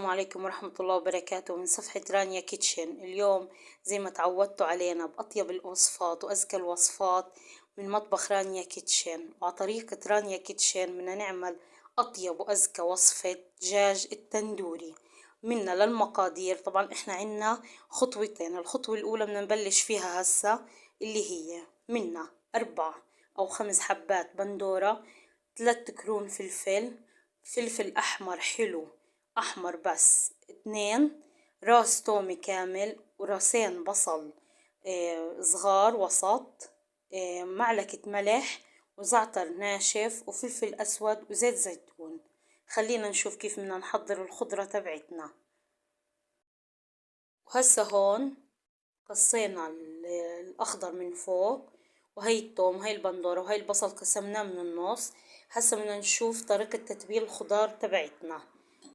السلام عليكم ورحمة الله وبركاته من صفحة رانيا كيتشن. اليوم زي ما تعودتوا علينا بأطيب الوصفات وأزكى الوصفات من مطبخ رانيا كيتشن، وعلى طريقة رانيا كيتشن بدنا نعمل أطيب وأزكى وصفة دجاج التندوري. منا للمقادير طبعا احنا عنا خطوتين. الخطوة الأولى بدنا نبلش فيها هسا، اللي هي منا 4 أو 5 حبات بندورة، 3 كرون فلفل أحمر حلو أحمر بس، 2 راس تومي كامل، وراسين بصل صغار وسط، معلقة ملح وزعتر ناشف وفلفل أسود وزيت زيتون. خلينا نشوف كيف بدنا نحضر الخضرة تبعتنا. وهسا هون قصينا الأخضر من فوق، وهي الثوم وهي البندورة وهي البصل قسمناه من النص. هسا بدنا نشوف طريقة تتبيل الخضار تبعتنا.